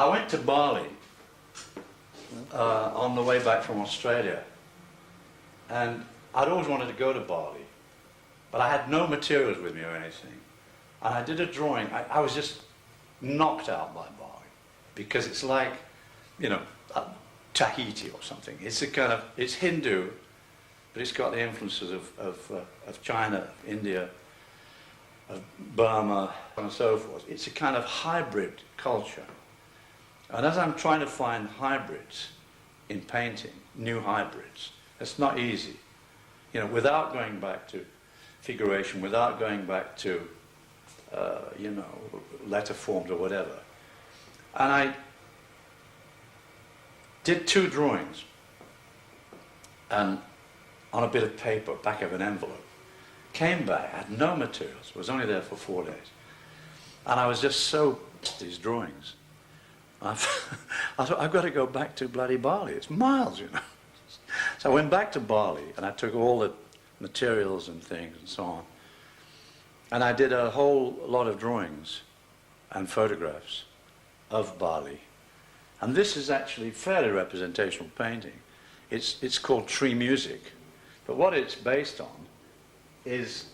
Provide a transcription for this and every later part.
I went to Bali on the way back from Australia, and I'd always wanted to go to Bali, but I had no materials with me or anything. And I did a drawing. I was just knocked out by Bali, because it's like, you know, Tahiti or something. It's a kind of, it's Hindu, but it's got the influences of China, India, of Burma, and so forth. It's a kind of hybrid culture. And as I'm trying to find hybrids in painting, new hybrids, it's not easy. You know, without going back to figuration, without going back to, you know, letter forms or whatever. And I did 2 drawings, and on a bit of paper, back of an envelope. Came back, had no materials, was only there for 4 days. And I was just so these drawings. I thought, I've got to go back to bloody Bali. It's miles, you know. So I went back to Bali, and I took all the materials and things and so on. And I did a whole lot of drawings and photographs of Bali. And this is actually fairly representational painting. It's called tree music. But what it's based on is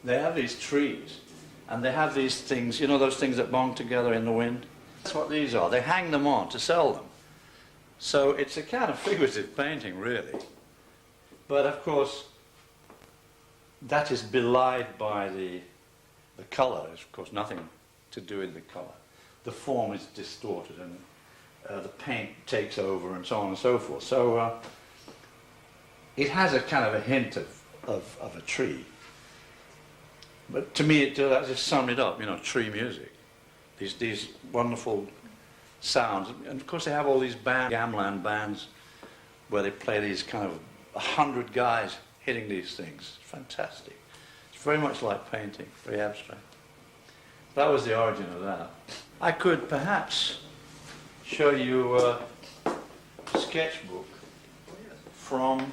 they have these trees, and they have these things, you know, those things that bong together in the wind? That's what these are. They hang them on to sell them. So it's a kind of figurative painting, really. But of course, that is belied by the colour. There's of course nothing to do with the colour. The form is distorted, and the paint takes over, and so on and so forth. So it has a kind of a hint of a tree. But to me, that just summed it up, you know, tree music. These wonderful sounds. And of course they have all these gamelan bands where they play these kind of 100 guys hitting these things. It's fantastic. It's very much like painting, very abstract. That was the origin of that. I could perhaps show you a sketchbook from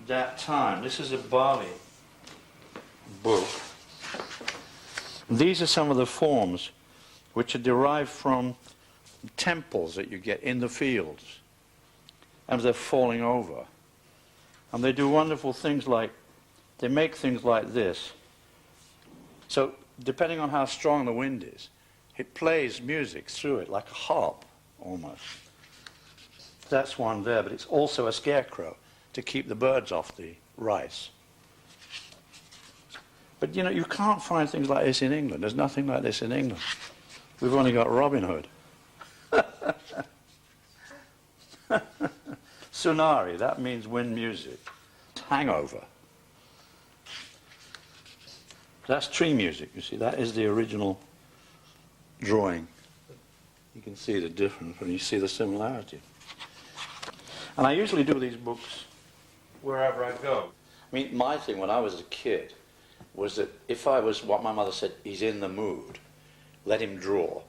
that time. This is a Bali book. These are some of the forms which are derived from temples that you get in the fields, and they're falling over. And they do wonderful things like, they make things like this. So depending on how strong the wind is, it plays music through it like a harp almost. That's one there, but it's also a scarecrow to keep the birds off the rice. But you know, you can't find things like this in England. There's nothing like this in England. We've only got Robin Hood. Sunari, that means wind music. Hangover. That's tree music, you see. That is the original drawing. You can see the difference when you see the similarity. And I usually do these books wherever I go. I mean, my thing when I was a kid was that if I was, what my mother said, he's in the mood, let him draw.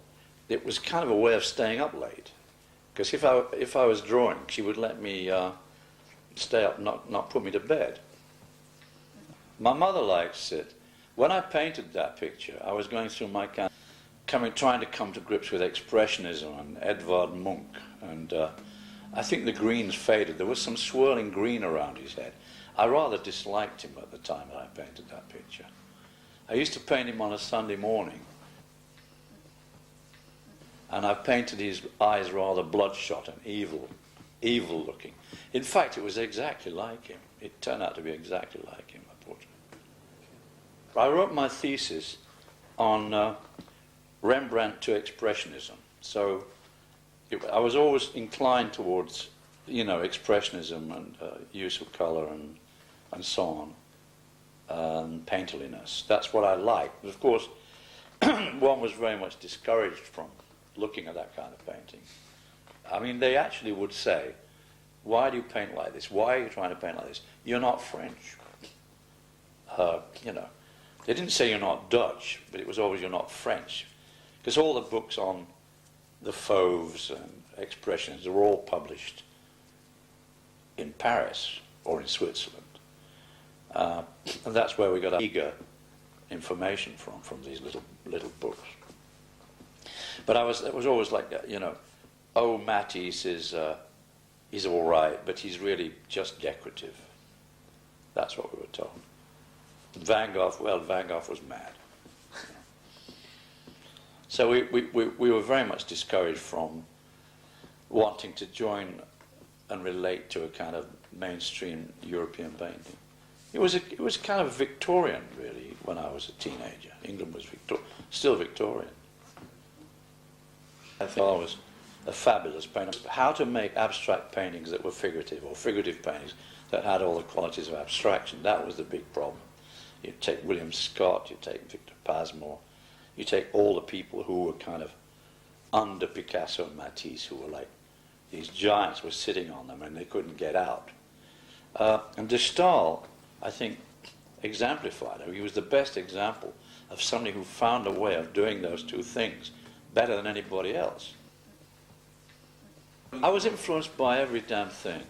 It was kind of a way of staying up late. Because if I was drawing, she would let me stay up, not put me to bed. My mother likes it. When I painted that picture, I was going through my kind of trying to come to grips with Expressionism and Edvard Munch, and I think the greens faded. There was some swirling green around his head. I rather disliked him at the time that I painted that picture. I used to paint him on a Sunday morning, and I painted his eyes rather bloodshot and evil looking. In fact, it was exactly like him. It turned out to be exactly like him, my portrait. I wrote my thesis on Rembrandt to Expressionism. So I was always inclined towards, you know, Expressionism and use of colour and so on, and painterliness. That's what I liked. But of course, one was very much discouraged from looking at that kind of painting. I mean, they actually would say, why do you paint like this? Why are you trying to paint like this? You're not French. You know, they didn't say you're not Dutch, but it was always you're not French. Because all the books on the Fauves and Expressions are all published in Paris or in Switzerland. And that's where we got our eager information from these little books. But it was always like, oh, Matisse is all right, but he's really just decorative. That's what we were told. Van Gogh was mad. So we were very much discouraged from wanting to join and relate to a kind of mainstream European painting. It was kind of Victorian, really, when I was a teenager. England was still Victorian. I thought I was a fabulous painter. How to make abstract paintings that were figurative, or figurative paintings that had all the qualities of abstraction, that was the big problem. You take William Scott, you take Victor Pasmore, you take all the people who were kind of under Picasso and Matisse, who were like, these giants were sitting on them and they couldn't get out. And de Stael, I think, exemplified it. He was the best example of somebody who found a way of doing those two things better than anybody else. I was influenced by every damn thing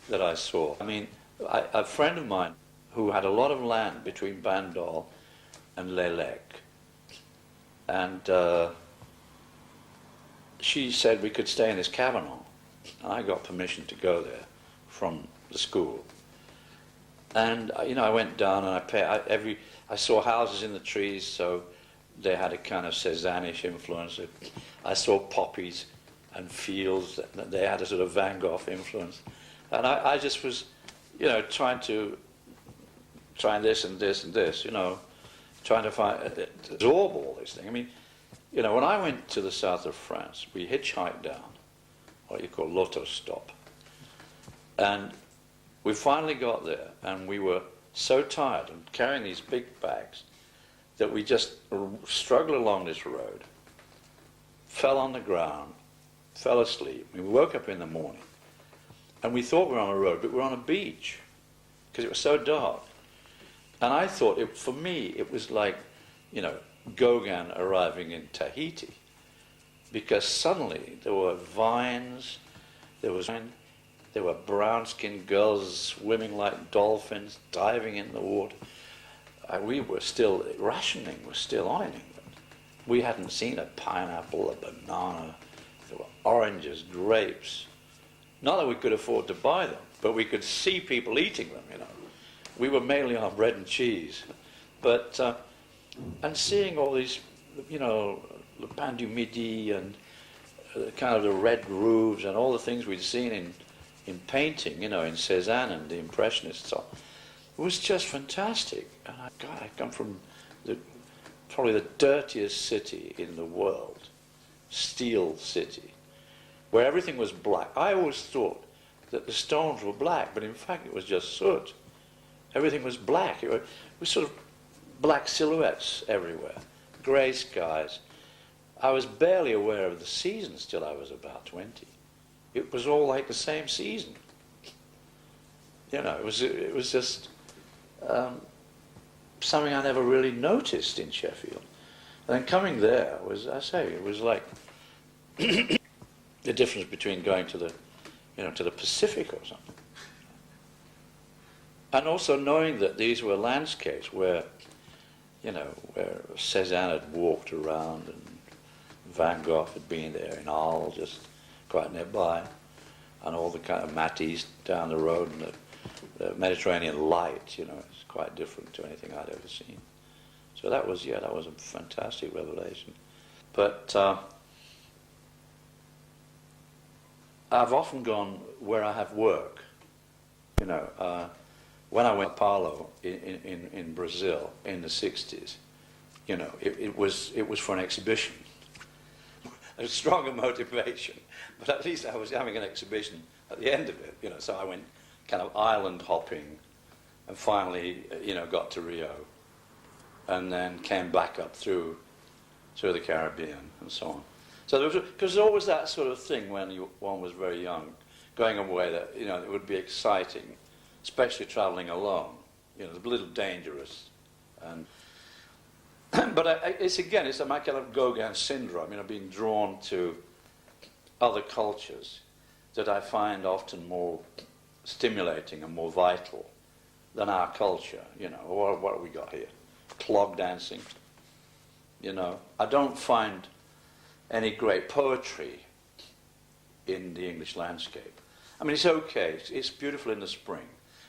that I saw. I mean, a friend of mine who had a lot of land between Bandol and Lelec, and she said we could stay in this cabanon, and I got permission to go there from the school. And I went down and I saw houses in the trees, so they had a kind of Cézanne-ish influence. I saw poppies and fields, they had a sort of Van Gogh influence. And I just was, trying this and this and this, trying to absorb all this thing. I mean, when I went to the south of France, we hitchhiked down what you call l'autostop. And we finally got there, and we were so tired of carrying these big bags that we just struggled along this road, fell on the ground, fell asleep. We woke up in the morning, and we thought we were on a road, but we were on a beach, because it was so dark. And I thought, for me, it was like, Gauguin arriving in Tahiti, because suddenly there were vines, there were brown-skinned girls swimming like dolphins, diving in the water. Rationing was still on in England. We hadn't seen a pineapple, a banana. There were oranges, grapes. Not that we could afford to buy them, but we could see people eating them, We were mainly on bread and cheese. But, and seeing all these, Le Pain du Midi and kind of the red roofs and all the things we'd seen in painting, in Cézanne and the Impressionists, it was just fantastic. And I come from probably the dirtiest city in the world, Steel City, where everything was black. I always thought that the stones were black, but in fact it was just soot. Everything was black. It was sort of black silhouettes everywhere, grey skies. I was barely aware of the seasons till I was about 20. It was all like the same season. It was just something I never really noticed in Sheffield. And then coming there was, it was like the difference between going to the Pacific or something. And also knowing that these were landscapes where Cézanne had walked around and Van Gogh had been there in Arles, just quite nearby, and all the kind of Matisse down the road, and the Mediterranean light, it's quite different to anything I'd ever seen. So that was a fantastic revelation. But I've often gone where I have work. When I went to Paulo in Brazil in the 60s, it was for an exhibition. A stronger motivation, but at least I was having an exhibition at the end of it, so I went kind of island hopping and finally, got to Rio and then came back up through the Caribbean and so on. So because there was always that sort of thing when one was very young, going away that, it would be exciting, especially traveling alone, it's a little dangerous. And but it's a my kind of Gauguin syndrome, being drawn to other cultures that I find often more stimulating and more vital than our culture, What have we got here? Clog dancing, I don't find any great poetry in the English landscape. I mean, it's okay, it's beautiful in the spring,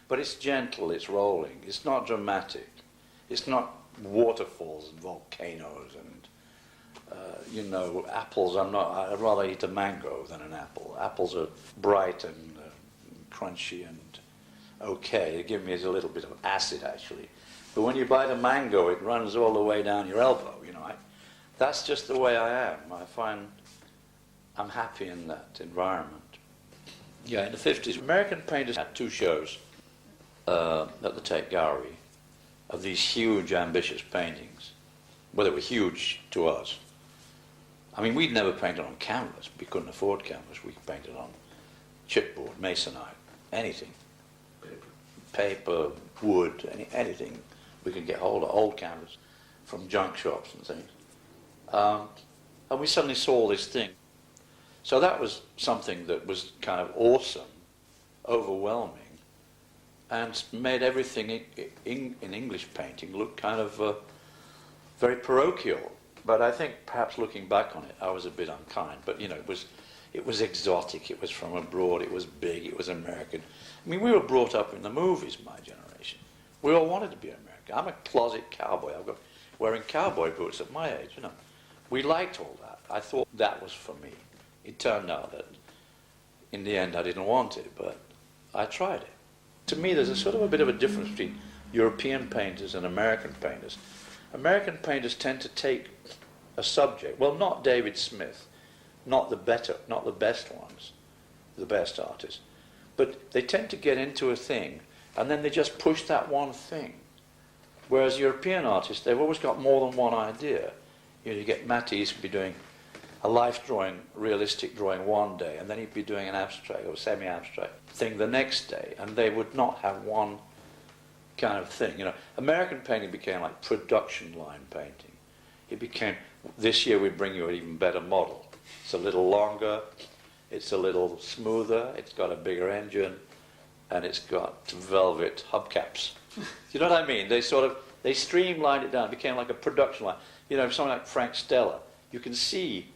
but it's gentle, it's rolling, it's not dramatic, it's not waterfalls and volcanoes and, you know, apples. I'd rather eat a mango than an apple. Apples are bright and crunchy and okay. They give me a little bit of acid, actually. But when you bite a mango, it runs all the way down your elbow, you know. That's just the way I am. I find I'm happy in that environment. Yeah, in the 50s, American painters had 2 shows at the Tate Gallery of these huge, ambitious paintings. Well, they were huge to us. I mean, we'd never painted on canvas. We couldn't afford canvas. We painted on chipboard, masonite, anything. Paper, wood, anything we could get hold of, old canvas from junk shops and things. And we suddenly saw this thing. So that was something that was kind of awesome, overwhelming, and made everything in English painting look kind of very parochial. But I think perhaps looking back on it, I was a bit unkind. But you know, it was exotic. It was from abroad. It was big. It was American. I mean, we were brought up in the movies, my generation. We all wanted to be American. I'm a closet cowboy. I've got wearing cowboy boots at my age. You know, we liked all that. I thought that was for me. It turned out that in the end I didn't want it, but I tried it. To me, there's a sort of a bit of a difference between European painters and American painters. American painters tend to take a subject, well, not David Smith, not the best ones, the best artists, but they tend to get into a thing and then they just push that one thing. Whereas European artists, they've always got more than one idea. You know, you get Matisse be doing a life drawing, realistic drawing one day, and then he'd be doing an abstract or semi-abstract thing the next day, and they would not have one kind of thing. You know, American painting became like production line painting. It became, this year we bring you an even better model. It's a little longer, it's a little smoother, it's got a bigger engine, and it's got velvet hubcaps. You know what I mean? They streamlined it down. It became like a production line. You know, someone like Frank Stella, you can see,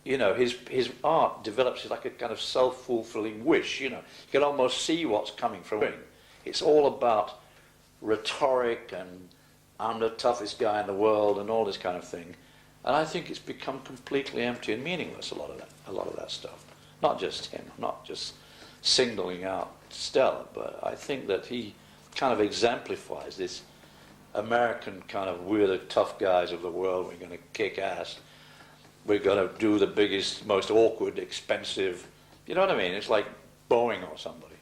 you know, his art develops like a kind of self-fulfilling wish, you know. You can almost see what's coming from it. It's all about rhetoric and I'm the toughest guy in the world and all this kind of thing. And I think it's become completely empty and meaningless, a lot of that stuff. Not just him, not just singling out Stella, but I think that he kind of exemplifies this American kind of, we're the tough guys of the world, we're going to kick ass, we're going to do the biggest, most awkward, expensive, you know what I mean? It's like Boeing or somebody.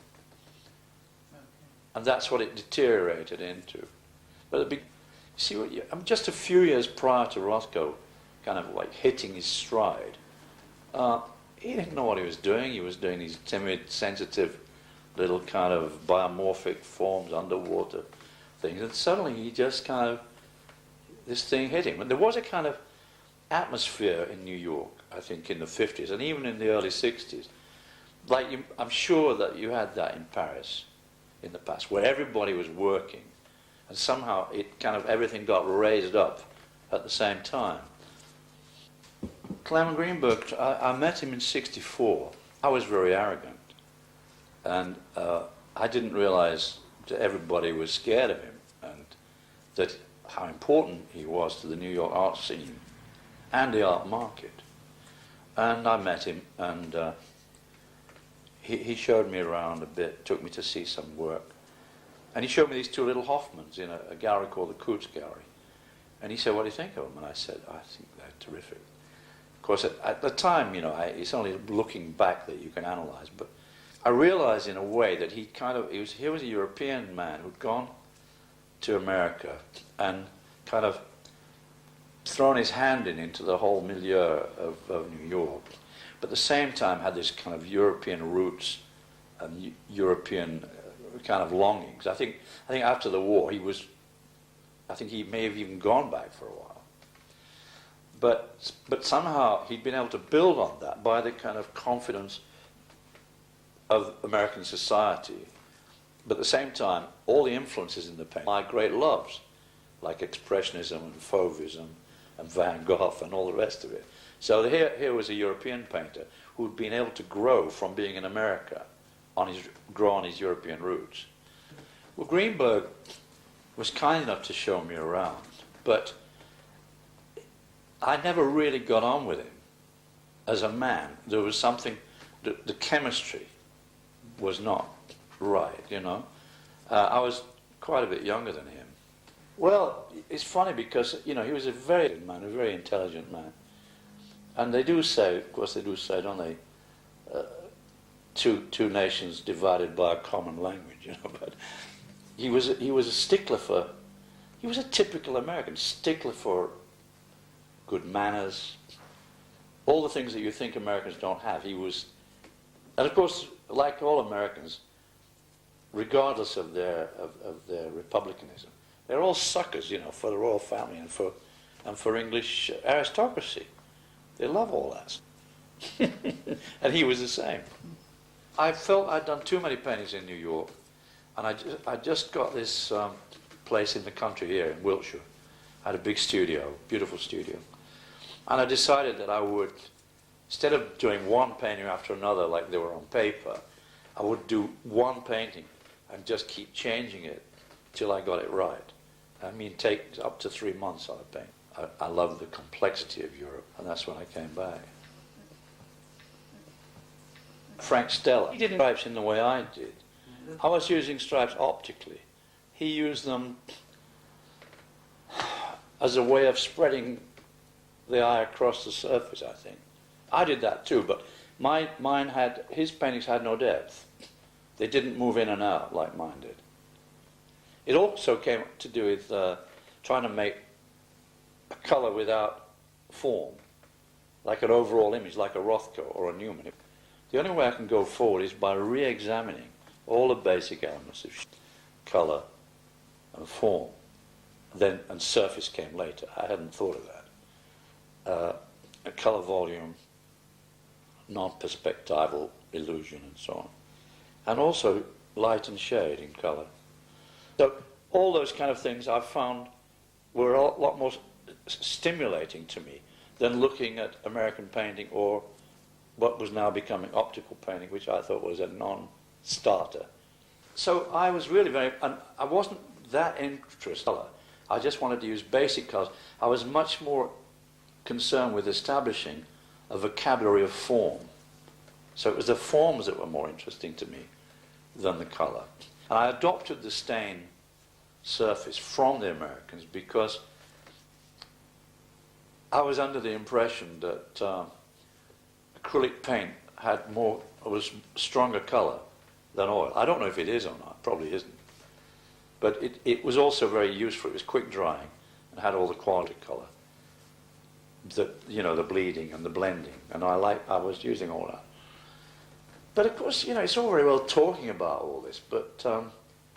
And that's what it deteriorated into. But see what I'm just a few years prior to Rothko kind of like hitting his stride, he didn't know what he was doing. He was doing these timid, sensitive, little kind of biomorphic forms, underwater things, and suddenly he just kind of, this thing hit him. And there was a kind of atmosphere in New York, I think, in the 50s, and even in the early 60s. Like, I'm sure that you had that in Paris in the past, where everybody was working, and somehow it kind of, everything got raised up at the same time. Clement Greenberg, I met him in '64. I was very arrogant, and I didn't realize that everybody was scared of him, and that how important he was to the New York art scene and the art market. And I met him, and he showed me around a bit, took me to see some work, and he showed me these 2 little Hoffmans in a gallery called the Coutts Gallery. And he said, "What do you think of them?" And I said, "I think they're terrific." Of course, at the time, you know, it's only looking back that you can analyze, but I realized in a way that he was a European man who'd gone to America and kind of thrown his hand into the whole milieu of New York, but at the same time had this kind of European roots and European kind of longings. I think after the war I think he may have even gone back for a while. But somehow he'd been able to build on that by the kind of confidence of American society. But at the same time, all the influences in the painting, my great loves, like Expressionism and Fauvism and Van Gogh and all the rest of it. So here was a European painter who'd been able to grow from being in America, grow on his European roots. Well, Greenberg was kind enough to show me around, but I never really got on with him as a man. There was something, the chemistry was not right, you know. I was quite a bit younger than him. Well, it's funny because, you know, he was a very good man, a very intelligent man. And they do say, of course they do say, don't they, two nations divided by a common language, you know, but he was a stickler for, he was a typical American, stickler for good manners, all the things that you think Americans don't have. He was, and of course, like all Americans, regardless of their republicanism, they're all suckers, you know, for the royal family and for English aristocracy. They love all that. And he was the same. I felt I'd done too many paintings in New York, and I just got this place in the country here in Wiltshire. I had a big studio, beautiful studio. And I decided that I would, instead of doing one painting after another like they were on paper, I would do one painting and just keep changing it till I got it right. I mean, take up to 3 months on a paint. I love the complexity of Europe, and that's when I came back. Frank Stella, he didn't stripes in the way I did. I was using stripes optically. He used them as a way of spreading the eye across the surface, I think. I did that too, but his paintings had no depth. They didn't move in and out like mine did. It also came to do with trying to make a colour without form, like an overall image, like a Rothko or a Newman. The only way I can go forward is by re-examining all the basic elements of colour and form. And surface came later. I hadn't thought of that. A colour volume, non-perspectival illusion and so on. And also light and shade in colour. So all those kind of things I found were a lot more stimulating to me than looking at American painting or what was now becoming optical painting, which I thought was a non-starter. So I was really and I wasn't that interested. I just wanted to use basic colours. I was much more concerned with establishing a vocabulary of form. So it was the forms that were more interesting to me than the colour. And I adopted the stain surface from the Americans because I was under the impression that acrylic paint was stronger colour than oil. I don't know if it is or not, probably isn't. But it was also very useful. It was quick drying and had all the quality colour. The bleeding and the blending, and I was using all that. But of course, it's all very well talking about all this, but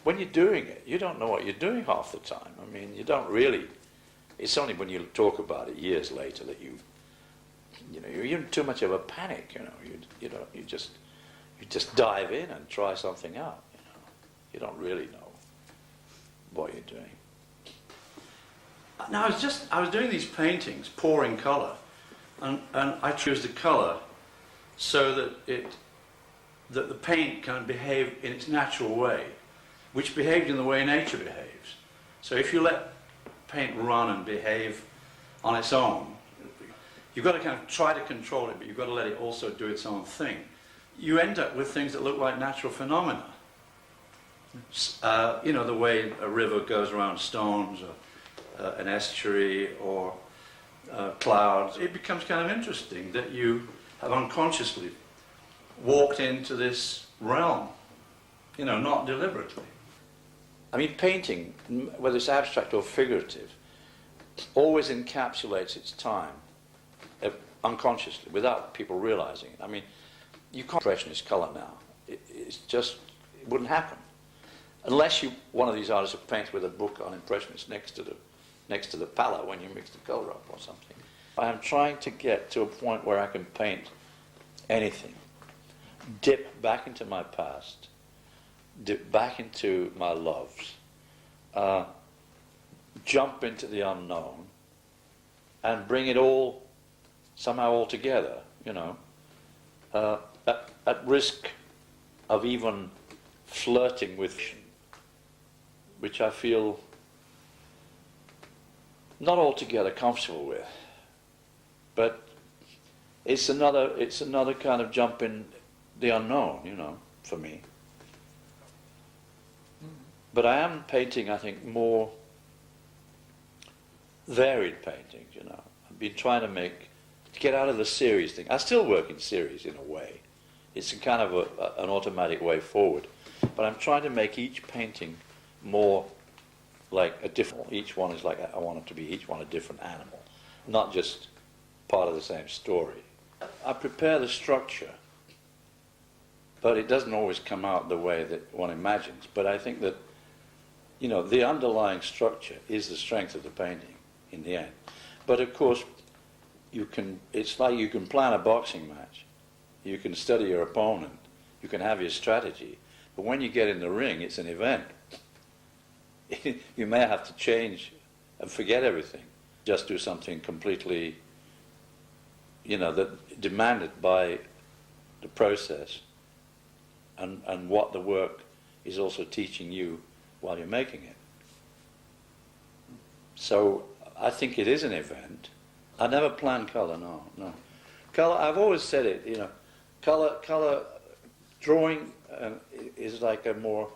when you're doing it, you don't know what you're doing half the time. I mean, you don't really. It's only when you talk about it years later that you're in too much of a panic. You just dive in and try something out. You don't really know what you're doing. Now I was doing these paintings, pouring colour, and I chose the colour so that the paint can behave in its natural way, which behaved in the way nature behaves. So if you let paint run and behave on its own, you've got to kind of try to control it, but you've got to let it also do its own thing. You end up with things that look like natural phenomena. The way a river goes around stones, or an estuary, or clouds. It becomes kind of interesting that you have unconsciously walked into this realm, not deliberately. I mean, painting, whether it's abstract or figurative, always encapsulates its time unconsciously, without people realizing it. I mean, you can't impressionist colour now. It wouldn't happen. Unless one of these artists who paints with a book on impressionists next to the palette when you mix the colour up or something. I am trying to get to a point where I can paint anything. Dip back into my past, dip back into my loves, jump into the unknown, and bring it all somehow all together, you know, at risk of even flirting with, which I feel not altogether comfortable with. But it's another kind of jump in the unknown, you know, for me. But I am painting, I think, more varied paintings, you know. I've been trying to get out of the series thing. I still work in series in a way. It's a kind of an automatic way forward. But I'm trying to make each painting more like a different, each one is like, I want it to be each one a different animal, not just part of the same story. I prepare the structure, but it doesn't always come out the way that one imagines. But I think that, you know, the underlying structure is the strength of the painting in the end. But of course, it's like you can plan a boxing match. You can study your opponent. You can have your strategy. But when you get in the ring, it's an event. You may have to change and forget everything. Just do something completely, you know, that demanded by the process and what the work is also teaching you while you're making it. So I think it is an event. I never plan colour, no. Colour, I've always said it, you know, colour drawing is like a more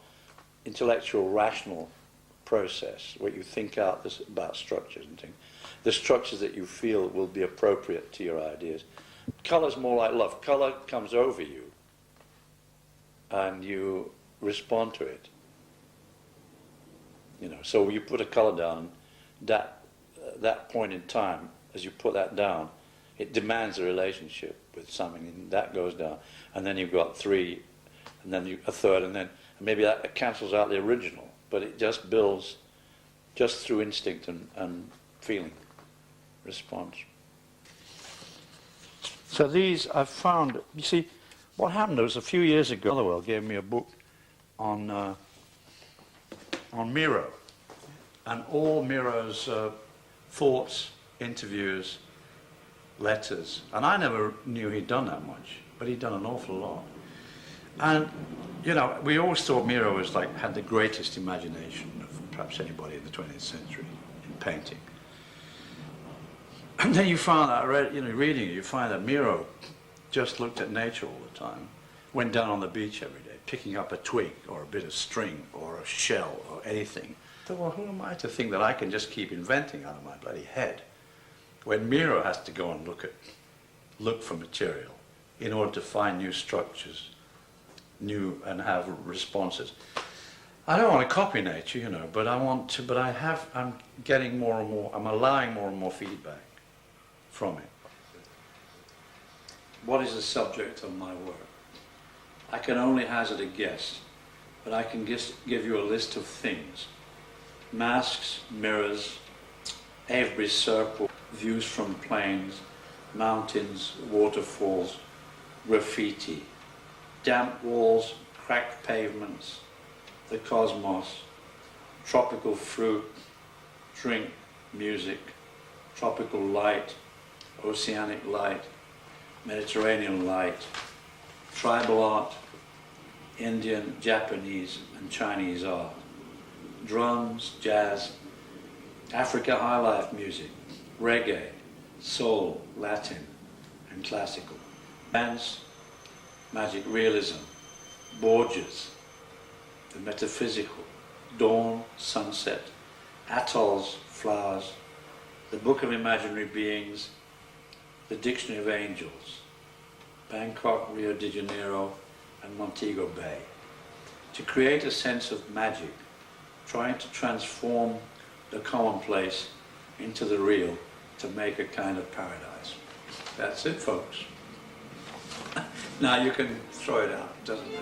intellectual, rational process where you think out about structures and things. The structures that you feel will be appropriate to your ideas. Colour's more like love. Colour comes over you and you respond to it. You know, so you put a colour down, that point in time, as you put that down, it demands a relationship with something, and that goes down. And then you've got three, and then a third, and then maybe that cancels out the original. But it just builds just through instinct and feeling, response. So these I've found, you see, what happened was a few years ago, Otherwell gave me a book on Miro, and all Miro's thoughts, interviews, letters. And I never knew he'd done that much, but he'd done an awful lot. And, you know, we always thought Miro was like, had the greatest imagination of perhaps anybody in the 20th century in painting. And then you find out, reading it, you find that Miro just looked at nature all the time, went down on the beach every day, picking up a twig or a bit of string or a shell or anything. I thought, well, who am I to think that I can just keep inventing out of my bloody head? When Miro has to go and look for material in order to find new structures, and have responses. I don't want to copy nature, you know, but I'm getting more and more, I'm allowing more and more feedback from it. What is the subject of my work? I can only hazard a guess, but I can give you a list of things. Masks, mirrors, every circle, views from plains, mountains, waterfalls, graffiti, damp walls, cracked pavements, the cosmos, tropical fruit, drink, music, tropical light, oceanic light, Mediterranean light, tribal art, Indian, Japanese and Chinese art, drums, jazz, Africa high life music, reggae, soul, Latin and classical, dance, magic realism, Borges, the metaphysical, dawn, sunset, atolls, flowers, the Book of Imaginary Beings, the Dictionary of Angels, Bangkok, Rio de Janeiro, and Montego Bay. To create a sense of magic, trying to transform the commonplace into the real to make a kind of paradise. That's it, folks. Now you can throw it out, doesn't it?